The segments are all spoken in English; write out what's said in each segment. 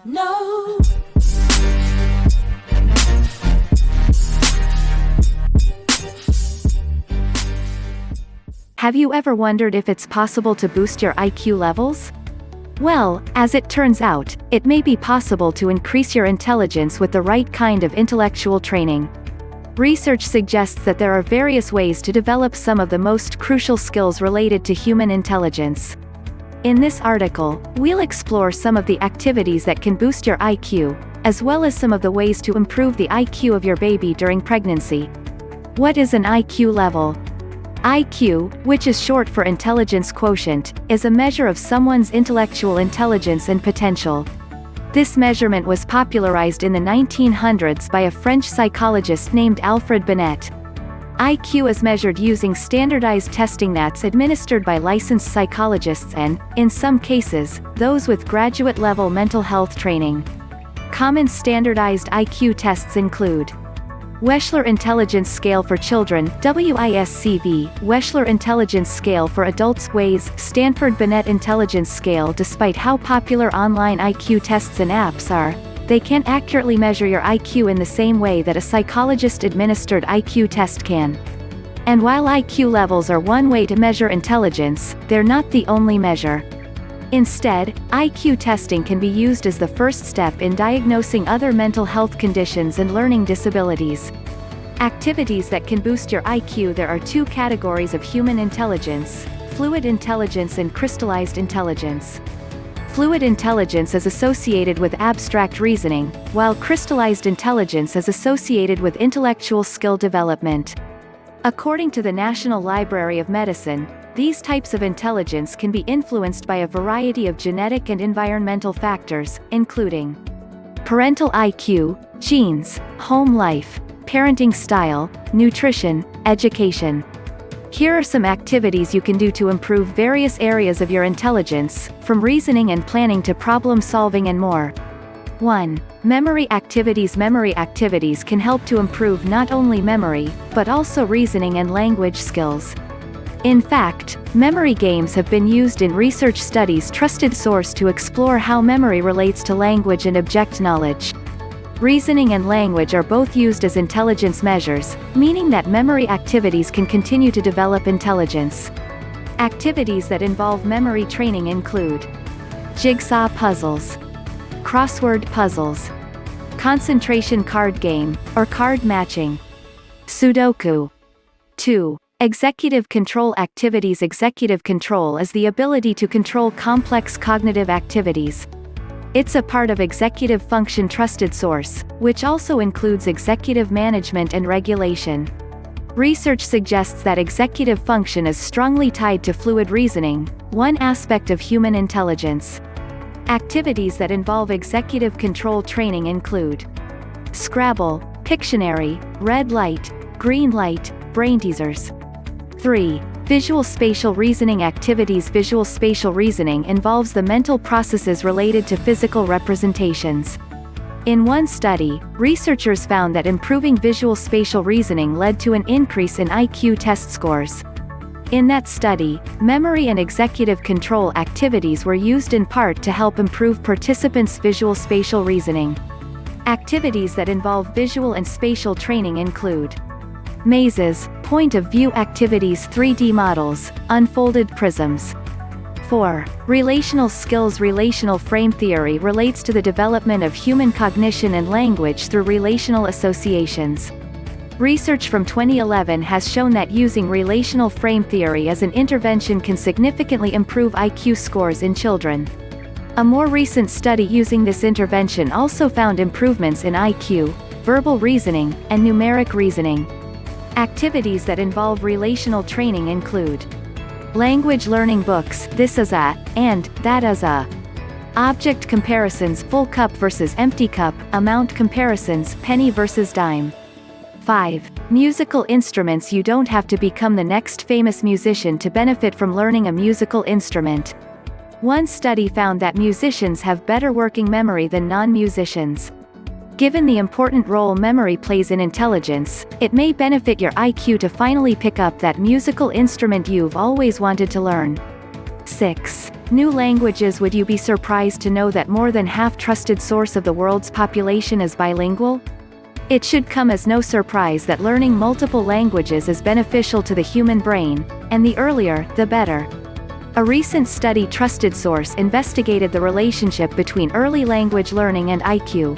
No. Have you ever wondered if it's possible to boost your IQ levels? Well, as it turns out, it may be possible to increase your intelligence with the right kind of intellectual training. Research suggests that there are various ways to develop some of the most crucial skills related to human intelligence. In this article, we'll explore some of the activities that can boost your IQ, as well as some of the ways to improve the IQ of your baby during pregnancy. What is an IQ level? IQ, which is short for intelligence quotient, is a measure of someone's intellectual intelligence and potential. This measurement was popularized in the 1900s by a French psychologist named Alfred Binet. IQ is measured using standardized testing that's administered by licensed psychologists and, in some cases, those with graduate-level mental health training. Common standardized IQ tests include Wechsler Intelligence Scale for Children, WISCV, Wechsler Intelligence Scale for Adults, WAIS, Stanford Binet Intelligence Scale. Despite how popular online IQ tests and apps are, they can't accurately measure your IQ in the same way that a psychologist-administered IQ test can. And while IQ levels are one way to measure intelligence, they're not the only measure. Instead, IQ testing can be used as the first step in diagnosing other mental health conditions and learning disabilities. Activities that can boost your IQ. There are two categories of human intelligence: fluid intelligence and crystallized intelligence. Fluid intelligence is associated with abstract reasoning, while crystallized intelligence is associated with intellectual skill development. According to the National Library of Medicine, these types of intelligence can be influenced by a variety of genetic and environmental factors, including parental IQ, genes, home life, parenting style, nutrition, education. Here are some activities you can do to improve various areas of your intelligence, from reasoning and planning to problem solving and more. 1. Memory activities. Memory activities can help to improve not only memory, but also reasoning and language skills. In fact, memory games have been used in research studies. Trusted source to explore how memory relates to language and object knowledge. Reasoning and language are both used as intelligence measures, meaning that memory activities can continue to develop intelligence. Activities that involve memory training include jigsaw puzzles, crossword puzzles, concentration card game, or card matching, Sudoku. 2. Executive control activities. Executive control is the ability to control complex cognitive activities. It's a part of executive function. Trusted source, which also includes executive management and regulation. Research suggests that executive function is strongly tied to fluid reasoning, one aspect of human intelligence. Activities that involve executive control training include Scrabble, Pictionary, red light, green light, brain teasers. 3. Visual spatial reasoning activities. Visual spatial reasoning involves the mental processes related to physical representations. In one study, researchers found that improving visual spatial reasoning led to an increase in IQ test scores. In that study, memory and executive control activities were used in part to help improve participants' visual spatial reasoning. Activities that involve visual and spatial training include mazes, point of view activities, 3D models, unfolded prisms. 4. Relational skills. Relational frame theory relates to the development of human cognition and language through relational associations. Research from 2011 has shown that using relational frame theory as an intervention can significantly improve IQ scores in children. A more recent study using this intervention also found improvements in IQ, verbal reasoning, and numeric reasoning. Activities that involve relational training include language learning books, This Is A, and That Is A. Object comparisons, full cup versus empty cup, amount comparisons, penny versus dime. 5. Musical instruments. You don't have to become the next famous musician to benefit from learning a musical instrument. One study found that musicians have better working memory than non-musicians. Given the important role memory plays in intelligence, it may benefit your IQ to finally pick up that musical instrument you've always wanted to learn. 6. New languages. Would you be surprised to know that more than half trusted source of the world's population is bilingual? It should come as no surprise that learning multiple languages is beneficial to the human brain, and the earlier, the better. A recent study Trusted Source investigated the relationship between early language learning and IQ.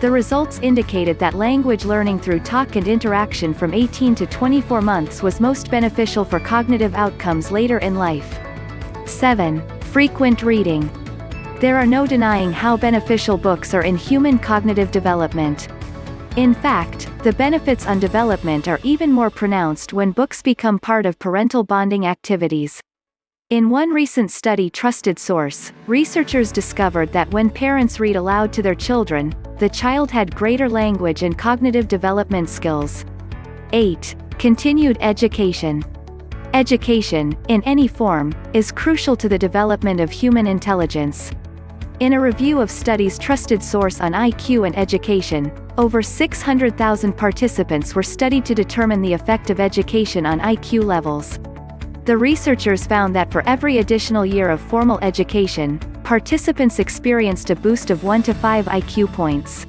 The results indicated that language learning through talk and interaction from 18 to 24 months was most beneficial for cognitive outcomes later in life. 7. Frequent reading. There are no denying how beneficial books are in human cognitive development. In fact, the benefits on development are even more pronounced when books become part of parental bonding activities. In one recent study Trusted Source, researchers discovered that when parents read aloud to their children, the child had greater language and cognitive development skills. 8. Continued education. Education, in any form, is crucial to the development of human intelligence. In a review of studies Trusted Source on IQ and education, over 600,000 participants were studied to determine the effect of education on IQ levels. The researchers found that for every additional year of formal education, participants experienced a boost of 1 to 5 IQ points.